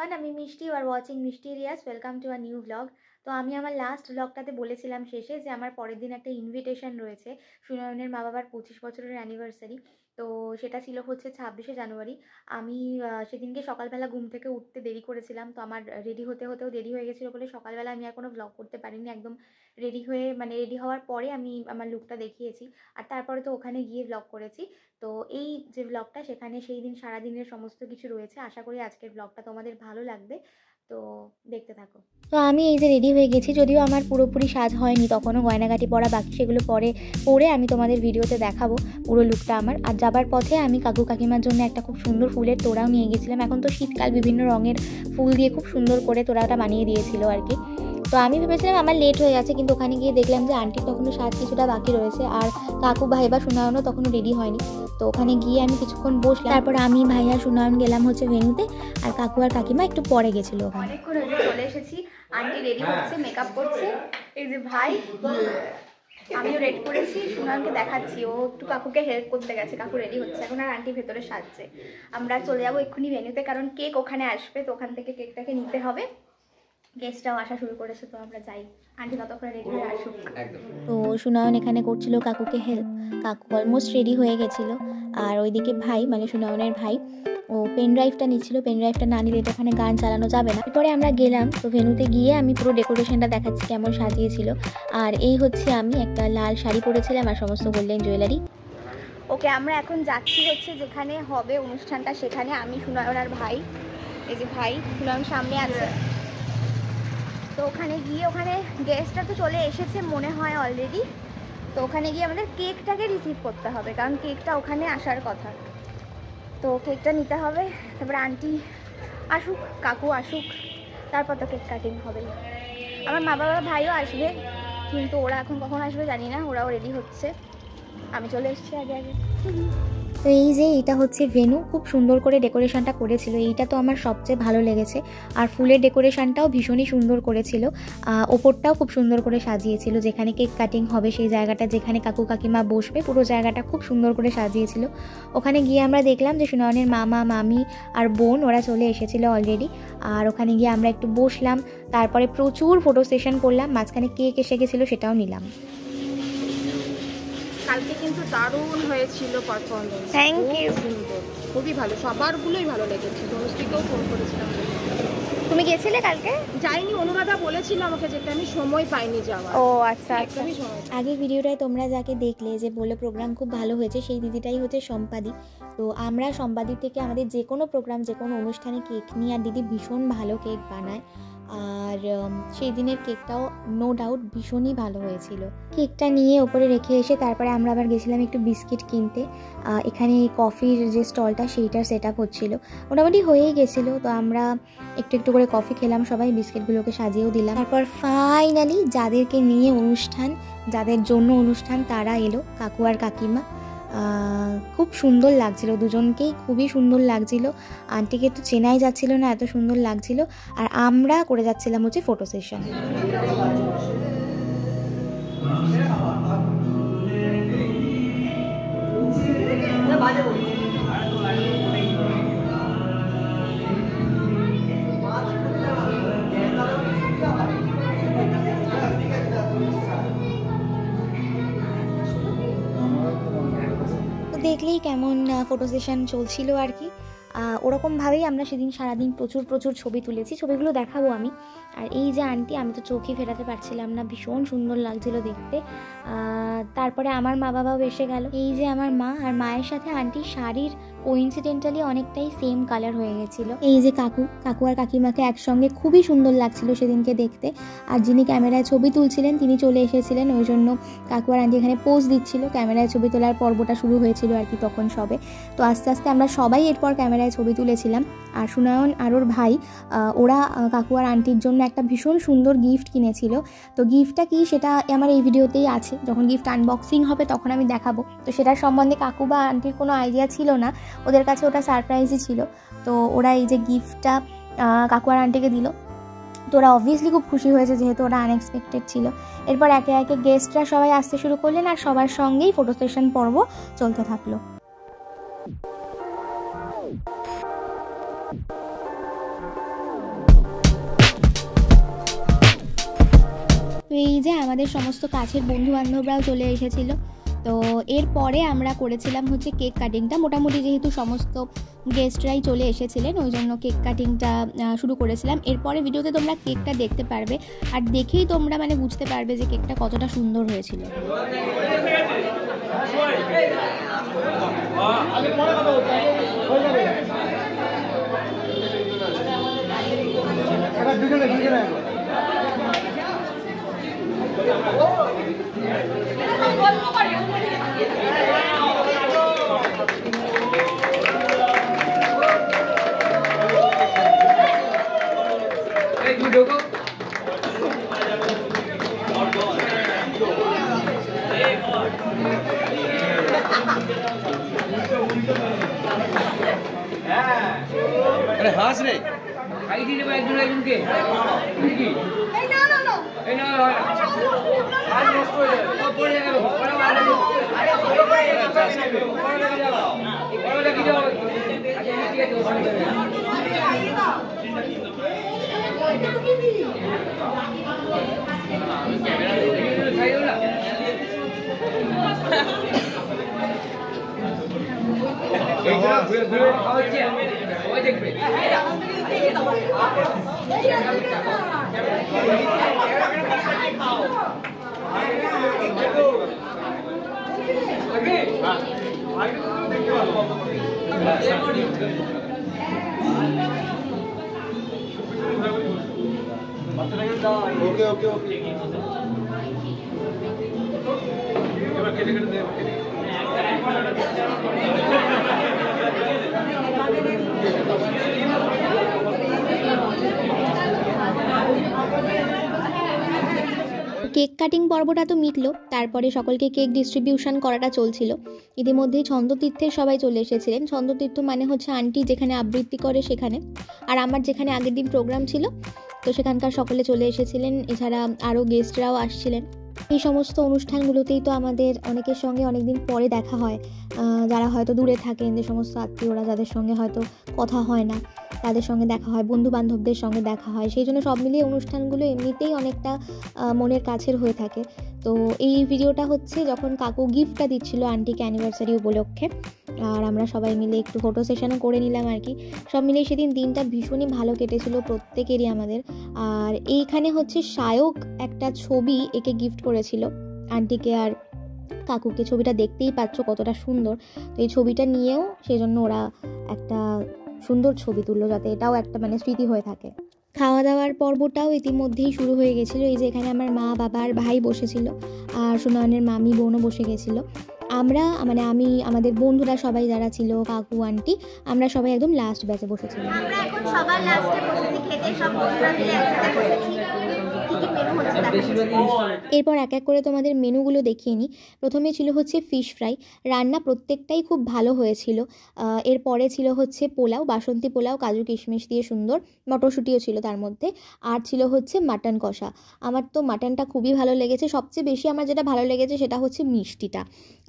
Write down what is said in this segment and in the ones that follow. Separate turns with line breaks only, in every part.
Everyone, আমি মিষ্টি, you are watching Mishti Riyaz. Welcome to a new blog. তো আমি আমার লাস্ট ব্লগটাতে বলেছিলাম শেষে যে আমার পরের দিন একটা ইনভিটেশন রয়েছে সুনয়নের মা বাবার 25 বছরের অ্যানিভার্সারি। তো সেটা ছিল হচ্ছে 26শে জানুয়ারি। আমি সেদিনকে সকালবেলা ঘুম থেকে উঠতে দেরি করেছিলাম, তো আমার রেডি হতেও দেরি হয়ে গেছিলো বলে সকালবেলা আমি আর কোনো ব্লগ করতে পারিনি। একদম রেডি হয়ে রেডি হওয়ার পরে আমি আমার লুকটা দেখিয়েছি, আর তারপরে তো ওখানে গিয়ে ব্লগ করেছি। তো এই যে ব্লগটা, সেখানে সেই দিন সারাদিনের সমস্ত কিছু রয়েছে। আশা করি আজকের ব্লগটা তোমাদের ভালো লাগবে, তো দেখতে থাকো। তো আমি এই যে রেডি হয়ে গেছি, যদিও আমার পুরোপুরি সাজ হয়নি, তখনও গয়নাগাটি পরা বাকি, সেগুলো পরে আমি তোমাদের ভিডিওতে দেখাবো পুরো লুকটা আমার। আর যাবার পথে আমি কাকু কাকিমার জন্য একটা খুব সুন্দর ফুলের তোড়াও নিয়ে গেছিলাম। এখন তো শীতকাল, বিভিন্ন রঙের ফুল দিয়ে খুব সুন্দর করে তোড়াটা বানিয়ে দিয়েছিল আর কি। তো আমি ভেবেছিলাম আমার লেট হয়ে গেছে, কিন্তু ওখানে গিয়ে দেখলাম যে আন্টির তখনও সাজ কিছুটা বাকি রয়েছে, আর কাকু ভাইবা সুনয়নও তখনও রেডি হয়নি। তো ওখানে গিয়ে আমি কিছুক্ষণ বসলাম, তারপর আমি ভাইয়া সুনয়ন গেলাম হচ্ছে ভেন্যুতে, আর কাকু আর কাকিমা একটু পরে গেছিলো। অনেকক্ষণ হয়ে চলে এসেছি, আন্টি রেডি হচ্ছে, মেকআপ করছে। এই যে ভাই, আমিও রেডি করেছি, সুনয়নকে দেখাচ্ছি, ও একটু কাকুকে হেল্প করতে গেছে। কাকু রেডি হচ্ছে এখন, আর আন্টি ভেতরে সাজছে। আমরা চলে যাবো এক্ষুনি ভেন্যুতে, কারণ কেক ওখানে আসবে, তো ওখান থেকে কেকটাকে নিতে হবে। গেস্টরাও আসা শুরু করেছে, তো আমরা যাই, আন্টি ততক্ষণে রেডি হয়ে আসুক। তো সুনয়ন এখানে করছিল কাকুকে হেল্প। কাকু অলমোস্ট রেডি হয়ে গেছিলো, আর ওইদিকে ভাই সুনয়নের ভাই, ও পেন ড্রাইভটা নিচ্ছিল। পেন ড্রাইভটা না নিলে তো ওখানে গান চালানো যাবে না। এরপরে আমরা গেলাম, তো ভেন্যুতে গিয়ে আমি পুরো ডেকোরেশনটা দেখাচ্ছি কেমন সাজিয়েছিল। আর এই হচ্ছে আমি একটা লাল শাড়ি পরেছিলাম আর সমস্ত গোল্ডেন জুয়েলারি। ওকে, আমরা এখন যাচ্ছি হচ্ছে যেখানে হবে অনুষ্ঠানটা সেখানে। আমি সুনয়ন আর ভাই, এই যে ভাই সুনয়ন সামনে আছে। তো ওখানে গিয়ে, ওখানে গেস্টরা তো চলে এসেছে মনে হয় অলরেডি। তো ওখানে গিয়ে আমাদের কেকটাকে রিসিভ করতে হবে, কারণ কেকটা ওখানে আসার কথা। তো কেকটা নিতে হবে, তারপরে আন্টি আসুক, কাকু আসুক, তারপর তো কেক কাটিং হবে। আমার মা বাবা ভাইও আসবে, কিন্তু ওরা এখন কখন আসবে জানি না, ওরাও রেডি হচ্ছে। আমি চলে এসেছি আগে আগে। তো এই যে এটা হচ্ছে ভেন্যু, খুব সুন্দর করে ডেকোরেশনটা করেছিল, এইটা তো আমার সবচেয়ে ভালো লেগেছে। আর ফুলের ডেকোরেশনটাও ভীষণই সুন্দর করেছিল, ওপরটাও খুব সুন্দর করে সাজিয়েছিল। যেখানে কেক কাটিং হবে সেই জায়গাটা, যেখানে কাকু কাকিমা বসবে, পুরো জায়গাটা খুব সুন্দর করে সাজিয়েছিল। ওখানে গিয়ে আমরা দেখলাম যে সুনয়নের মামা মামি আর বোন ওরা চলে এসেছিল অলরেডি। আর ওখানে গিয়ে আমরা একটু বসলাম, তারপরে প্রচুর ফটো সেশন করলাম, মাঝখানে কেক এসে গেছিলো, সেটাও নিলাম।
কালকে কিন্তু দারুণ হয়েছিল পারফরমেন্স।
থ্যাংক ইউ,
সুন্দর, খুবই ভালো, সবারগুলোই ভালো লেগেছে। তনুশ্রীকেও ফোন করেছিলাম।
তুমি গেছিলে কালকে?
যাইনি, অনুরাধা বলেছিল আমাকে যেতে, আমি সময় পাইনি যাওয়ার।
ও আচ্ছা আচ্ছা। আগের ভিডিওটায় তোমরা যাকে দেখলে যে বলে প্রোগ্রাম খুব ভালো হয়েছে, সেই দিদিটাই হচ্ছে সম্পাদি। তো আমরা সম্পাদি থেকে আমাদের যে কোনো প্রোগ্রাম, যে কোনো অনুষ্ঠানে কেক নিয়ে, আর দিদি ভীষণ ভালো কেক বানায়। আর সেই দিনের কেকটাও নো ডাউট ভীষণই ভালো হয়েছিল। কেকটা নিয়ে ওপরে রেখে এসে তারপরে আমরা আবার গেছিলাম একটু বিস্কিট কিনতে। এখানে কফির যে স্টলটা সেইটার সেট আপ হচ্ছিলো, মোটামুটি হয়েই গেছিলো। তো আমরা একটু একটু করে কফি খেলাম সবাই, বিস্কিটগুলোকে সাজিয়েও দিলাম। তারপর ফাইনালি যাদেরকে নিয়ে অনুষ্ঠান, যাদের জন্য অনুষ্ঠান, তারা এলো, কাকু আর কাকিমা। খুব সুন্দর লাগছিল, দুজনকেই খুবই সুন্দর লাগছিল। আন্টিকে তো চেনাই যাচ্ছিল না, এত সুন্দর লাগছিল। আর আমরা করে যাচ্ছিলাম হচ্ছে ফটো সেশন। দেখলেই কেমন ফটো সেশন চলছিল আর কি। ওরকমভাবেই আমরা সেদিন সারাদিন প্রচুর ছবি তুলেছি, ছবিগুলো দেখাবো আমি। আর এই যে আন্টি, আমি তো চোখই ফেরাতে পারছিলাম না, ভীষণ সুন্দর লাগছিল দেখতে। তারপরে আমার মা বাবাও এসে গেল। এই যে আমার মা, আর মায়ের সাথে আন্টির শাড়ির কোইন্সিডেন্টালি অনেকটাই সেম কালার হয়ে গেছিলো। এই যে কাকু আর কাকিমাকে একসঙ্গে খুবই সুন্দর লাগছিল সেদিনকে দেখতে। আর যিনি ক্যামেরায় ছবি তুলছিলেন তিনি চলে এসেছিলেন, ওই জন্য কাকু আর আন্টি এখানে পোজ দিচ্ছিল। ক্যামেরায় ছবি তোলার পর্বটা শুরু হয়েছিল আর কি তখন সবে। তো আস্তে আস্তে আমরা সবাই এরপর ক্যামেরায় ছবি তুলেছিলাম। আর সুনয়ন আর ওর ভাই, ওরা কাকু আর আন্টির জন্য একটা ভীষণ সুন্দর গিফট কিনেছিল। তো গিফটটা কি সেটা আমার এই ভিডিওতেই আছে, যখন গিফট আনবক্সিং হবে তখন আমি দেখাবো। তো সেটার সম্বন্ধে কাকু বা আন্টির কোনো আইডিয়া ছিল না, ওদের কাছে ওটা সারপ্রাইজই ছিল। তো ওরা এই যে গিফটটা কাকু আর আন্টিকে দিল, তো ওরা অবভিয়াসলি খুব খুশি হয়েছে, যেহেতু ওরা আনএক্সপেক্টেড ছিল। এরপর একে একে গেস্টরা সবাই আসতে শুরু করলেন, আর সবার সঙ্গেই ফটো সেশন পর্ব চলতে থাকলো। এই যে আমাদের সমস্ত কাছের বন্ধু বান্ধবরাও চলে এসেছিলো। তো এরপরে আমরা করেছিলাম হচ্ছে কেক কাটিংটা। মোটামুটি যেহেতু সমস্ত গেস্টরাই চলে এসেছিলেন ওই জন্য কেক কাটিংটা শুরু করেছিলাম। এরপরে ভিডিওতে তোমরা কেকটা দেখতে পারবে, আর দেখেই তোমরা মানে বুঝতে পারবে যে কেকটা কতটা সুন্দর হয়েছিল।
अरे हास रे खाई दीजिए भाई একজন একজনকে কি এই না এই না আর নষ্ট হয়ে যাবে ও পড়ে যাবে পড়া আরে পড়ে যাবে পড়া কি যাও আগে নিচে যাও আইয়ে না ক্যামেরা দেখে খাইও না এইটা ঘুরে ঘুরে খাওয়াচ্ছে ওই দেখবে ওকে ওকে ওকে এবার কেটে কেটে দে
কেক কাটিং পর্বটা তো মিটলো, তারপরে সকলকে কেক ডিস্ট্রিবিউশন করাটা চলছিল। ইতিমধ্যেই ছন্দতীর্থের সবাই চলে এসেছিলেন। ছন্দতীর্থ মানে হচ্ছে আন্টি যেখানে আবৃত্তি করে সেখানে, আর আমার যেখানে আগের দিন প্রোগ্রাম ছিল তো সেখানকার সকলে চলে এসেছিলেন। এছাড়া আরও গেস্টরাও আসছিলেন। এই সমস্ত অনুষ্ঠানগুলোতেই তো আমাদের অনেকের সঙ্গে অনেকদিন পরে দেখা হয়, যারা হয়তো দূরে থাকেন, যে সমস্ত আত্মীয়রা যাদের সঙ্গে হয়তো কথা হয় না তাদের সঙ্গে দেখা হয়, বন্ধু বান্ধবদের সঙ্গে দেখা হয়। সেই জন্য সব মিলিয়ে অনুষ্ঠানগুলো এমনিতেই অনেকটা মনের কাছের হয়ে থাকে। তো এই ভিডিওটা হচ্ছে যখন কাকু গিফটটা দিচ্ছিল আন্টিকে অ্যানিভার্সারি উপলক্ষে, আর আমরা সবাই মিলে একটু ফটো সেশনও করে নিলাম আর কি। সব মিলিয়ে সেদিন দিনটা ভীষণই ভালো কেটেছিল প্রত্যেকেরই আমাদের। আর এইখানে হচ্ছে সায়ক একটা ছবি একে গিফট করেছিল আন্টিকে আর কাকুকে। ছবিটা দেখতেই পাচ্ছ কতটা সুন্দর। তো এই ছবিটা নিয়েও সেই জন্য ওরা একটা সুন্দর ছবি তুললো, যাতে এটাও একটা মানে স্মৃতি হয়ে থাকে। খাওয়া দাওয়ার পর্বটাও ইতিমধ্যেই শুরু হয়ে গেছিলো। এই যে এখানে আমার মা, বাবা আর ভাই বসেছিল, আর সুনয়নের মামি বোনও বসে গেছিলো। আমরা মানে আমি, আমাদের বন্ধুরা সবাই যারা ছিল, কাকু আন্টি, আমরা সবাই একদম লাস্ট ব্যাচে বসেছিলাম।
আমরা এখন সবার লাস্টে বসেছি খেতে, সব বন্ধুরা মিলে একসাথে বসেছি।
এরপর এক এক করে তোমাদের মেনুগুলো দেখিয়ে নিই। প্রথমে ছিল হচ্ছে ফিশ ফ্রাই। রান্না প্রত্যেকটাই খুব ভালো হয়েছিল। এরপরে ছিল হচ্ছে পোলাও, বাসন্তী পোলাও, কাজু কিশমিশ দিয়ে সুন্দর, মটরশুঁটিও ছিল তার মধ্যে। আর ছিল হচ্ছে মাটন কষা। আমার তো মাটনটা খুবই ভালো লেগেছে। সবচেয়ে বেশি আমার যেটা ভালো লেগেছে সেটা হচ্ছে মিষ্টিটা।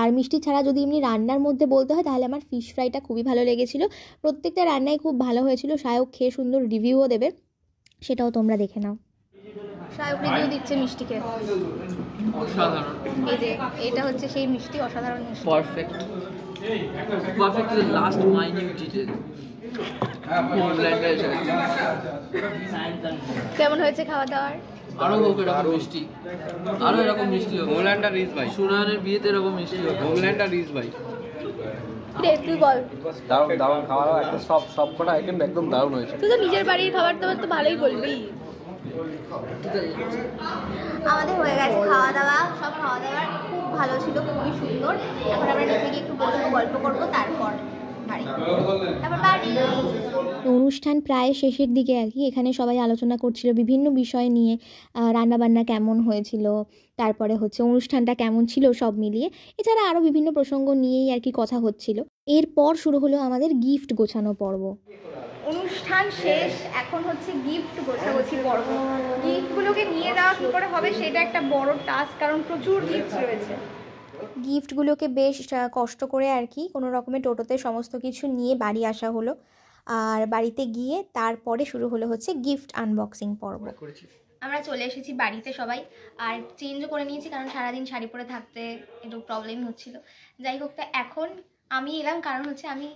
আর মিষ্টি ছাড়া যদি এমনি রান্নার মধ্যে বলতে হয় তাহলে আমার ফিশ ফ্রাইটা খুবই ভালো লেগেছিলো। প্রত্যেকটা রান্নাই খুব ভালো হয়েছিল। সায়ক খেয়ে সুন্দর রিভিউও দেবে, সেটাও তোমরা দেখে নাও।
সায়ক রিভিউ দিচ্ছে মিষ্টিকে।
অসাধারণ।
এই যে এটা হচ্ছে সেই মিষ্টি, অসাধারণ মিষ্টি।
Perfect perfect to the last minute detail.
কেমন হয়েছে খাওয়া দাওয়ার?
আরো হোক এরকম মিষ্টি, আরো এরকম মিষ্টি হোক। হোমল্যান্ড আর রিস ভাই, সুনায়নের বিয়েতে এরকম মিষ্টি হোক। হোমল্যান্ড আর রিস ভাই,
রে তুই বল।
দারুণ দারুণ খাওয়া দাওয়া, একটা সব কটা আইটেম একদম দারুণ হয়েছে।
তুই তো নিজের বাড়ির খাবার দাবার তো ভালোই বলবি। আমাদের হয়ে গেছে খাওয়া দাওয়া, সব খাওয়া দাওয়ার খুব ভালো ছিল, খুবই সুন্দর। এখন আমরা নিচে গিয়ে একটু বসে গল্প করবো, তারপর বাড়ি।
অনুষ্ঠান প্রায় শেষের দিকে আর কি। এখানে সবাই আলোচনা করছিল বিভিন্ন বিষয় নিয়ে, রান্নাবান্না কেমন হয়েছিল, তারপরে হচ্ছে অনুষ্ঠানটা কেমন ছিল, সব মিলিয়ে। এছাড়া আরও বিভিন্ন প্রসঙ্গ নিয়েই আর কি কথা হচ্ছিল। এরপর শুরু হলো আমাদের গিফট গোছানো পর্ব।
অনুষ্ঠান শেষ, এখন হচ্ছে গিফট গোছাগুছি পর্ব। গিফটগুলোকে নিয়ে যাওয়া কী করে হবে সেটা একটা বড় টাস্ক, কারণ প্রচুর গিফট রয়েছে।
গিফটগুলোকে বেশ কষ্ট করে আর কি কোনো রকমে টোটোতে সমস্ত কিছু নিয়ে বাড়ি আসা হলো। আর বাড়িতে গিয়ে তারপরে শুরু হলো হচ্ছে গিফট আনবক্সিং পর্ব। আমরা চলে এসেছি বাড়িতে সবাই, আর চেঞ্জও করে নিয়েছি কারণ সারাদিন শাড়ি পরে থাকতে একটু প্রবলেম হচ্ছিল। যাই হোক, তা এখন আমি এলাম কারণ হচ্ছে আমি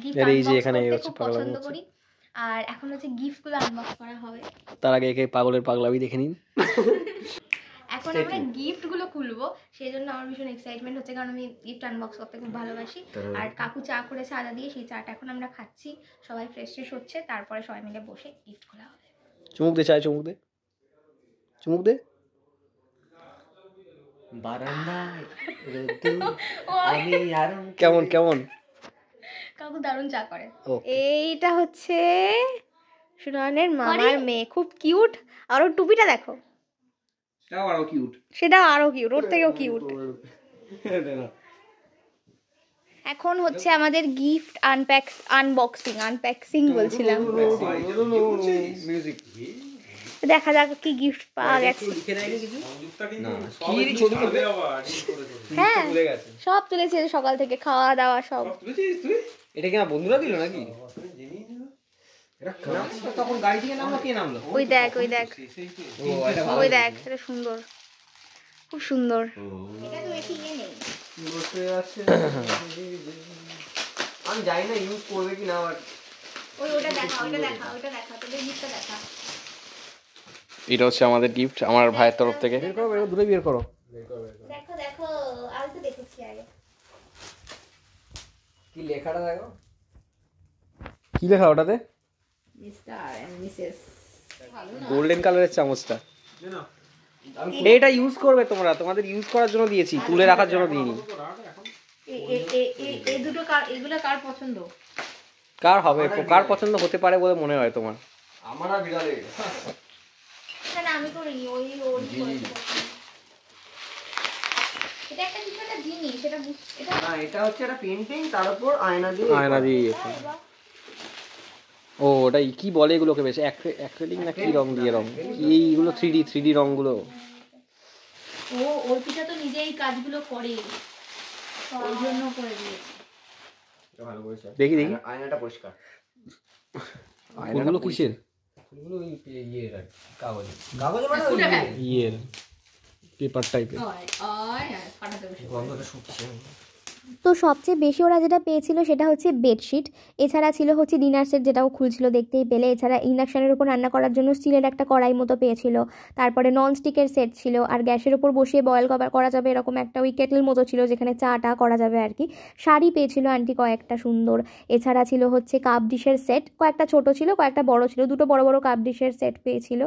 গিফট আনবক্স করতে খুব পছন্দ করি, আর এখন হচ্ছে গিফটগুলো আনবক্স করা হবে।
তার আগে একে পাগলের পাগলামি দেখে নিন।
এখন আমরা গিফটগুলো খুলবো, সেই জন্য আমার ভীষণ এক্সাইটমেন্ট হচ্ছে, কারণ আমি গিফট আনবক্স করতে খুব ভালোবাসি। আর কাকু চা করেছে আদা দিয়ে, সেই চাটা এখন আমরা খাচ্ছি, সবাই ফ্রেশ ফ্রেশ হচ্ছে, তারপরে সবাই মিলে বসে গিফট খোলা হবে।
চুমুক দে, চায় চুমুক দে, চুমুক দে। কেমন কেমন?
কাকু দারুণ চা করে।
এইটা হচ্ছে সুনয়নের মামার মেয়ে, খুব কিউট। আর ওর টুপিটা দেখো,
সেটাও আরো কিউট।
সেটা আরো কিউট, ওর থেকেও কিউট। এখন হচ্ছে আমাদের গিফট আনবক্সিং বলছিলাম।
মিউজিক
দেখা যাক কি গিফট পাওয়া গেছে। হ্যাঁ, সব তুলেছে সকাল থেকে, খাওয়া দাওয়া সব।
এটা কি না বন্ধুরা দিল নাকি?
তখন গাড়ি থেকে নামলো, কে নামলো?
ওই দেখ, ওই দেখ, ওই দেখ, এটা সুন্দর, খুব সুন্দর।
এটা তো এটিএ নেই।
আমি জানি না ইউজ করবে কি না।
ওটা দেখা, তোদের গিফটটা দেখা।
এটা হচ্ছে আমাদের গিফট আমার ভাইয়ের তরফ থেকে। বের করো, দূরে বের করো।
দেখো, আমি তো দেখেছি আগে।
কি লেখাটা দেখো, কি লেখা ওটাতে?
Mister and Mrs.
গোল্ডেন কালারের চামচটা। এটা ইউজ করবে তোমরা, তোমাদের ইউজ করার জন্য দিয়েছি, তুলে রাখার জন্য দিইনি।
এই দুটো এগুলো কার পছন্দ?
কার হবে, কার পছন্দ হতে পারে বলে মনে হয় তোমার?
আমার আর বিড়ালে
না, আমি করিনি, ওই এটা একটা কিছু একটা জিনিস, এটা
না, এটা হচ্ছে একটা পেইন্টিং, তার উপর আয়না দিয়ে
ও ওটাই কি বলে এগুলোকে, বেশ অ্যাক্রিলিক না কি রং দিয়ে, রং এইগুলো 3D রংগুলো।
ও অর্পিতা তো নিজেই কাজগুলো করে, ওই জন্য করে দিয়েছে।
ভালো করেছে।
দেখি
আয়নাটা পরিষ্কার।
ফুলগুলো কিসের?
ফুলগুলো ইয়ে কাগজ মানে
ইয়ের পেপার টাইপের।
গন্ধটা শুকছে।
তো সবচেয়ে বেশি ওরা যেটা পেয়েছিল সেটা হচ্ছে বেডশিট। এছাড়া ছিল হচ্ছে ডিনার সেট, যেটাও খুলছিল দেখতেই পেলে। এছাড়া ইন্ডাকশানের উপর রান্না করার জন্য স্টিলের একটা কড়াই মতো পেয়েছিল। তারপরে ননস্টিকের সেট ছিল, আর গ্যাসের উপর বসিয়ে বয়েল করা যাবে এরকম একটা ওই কেটল মতো ছিল, যেখানে চাটা করা যাবে আর কি। শাড়ি পেয়েছিল আন্টি কয়েকটা সুন্দর। এছাড়া ছিল হচ্ছে কাপ ডিশের সেট, কয়েকটা ছোট ছিল কয়েকটা বড় ছিল, দুটো বড় বড় কাপ ডিশের সেট পেয়েছিল।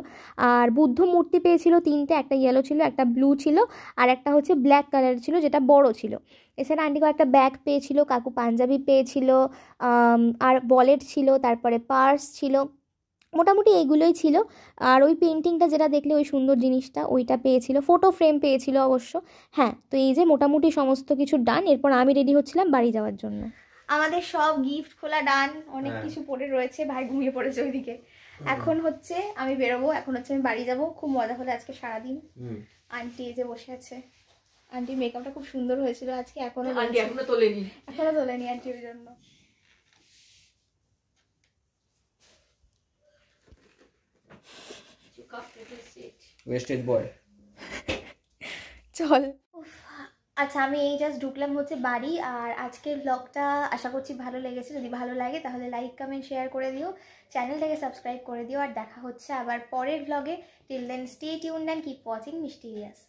আর বুদ্ধ মূর্তি পেয়েছিল 3টে, একটা ইয়েলো ছিল, একটা ব্লু ছিল, আর একটা হচ্ছে ব্ল্যাক কালার ছিল যেটা বড় ছিল। এছাড়া আন্টি কয়েকটা ব্যাগ পেয়েছিল, কাকু পাঞ্জাবি পেয়েছিল, আর ওয়ালেট ছিল, তারপরে পার্স ছিল, মোটামুটি এইগুলোই ছিল। আর ওই পেন্টিংটা যেটা দেখলে ওই সুন্দর জিনিসটা, ওইটা পেয়েছিল। ফটো ফ্রেম পেয়েছিল অবশ্য। হ্যাঁ, তো এই যে মোটামুটি সমস্ত কিছু ডান। এরপর আমি রেডি হচ্ছিলাম বাড়ি যাওয়ার জন্য।
আমাদের সব গিফট খোলা ডান, অনেক কিছু পড়ে রয়েছে, ভাই ঘুমিয়ে পড়েছে ওইদিকে। এখন হচ্ছে আমি বেরোবো, এখন হচ্ছে আমি বাড়ি যাব। খুব মজা হলো আজকে সারাদিন। আন্টি এই যে বসে আছে, আন্টি মেকআপটা খুব সুন্দর হয়েছিল আজকে, এখনো তোলেনি আন্টি, ওই জন্য।
ওয়েস্টেজ বয়।
চল।
আচ্ছা, আমি এই জাস্ট ঢুকলাম হচ্ছে বাড়ি। আর আজকের ব্লগটা আশা করছি ভালো লেগেছে। যদি ভালো লাগে তাহলে লাইক কমেন্ট শেয়ার করে দিও, চ্যানেলটাকে সাবস্ক্রাইব করে দিও। আর দেখা হচ্ছে আবার পরের ব্লগে। Till then stay tuned and keep watching mysterious.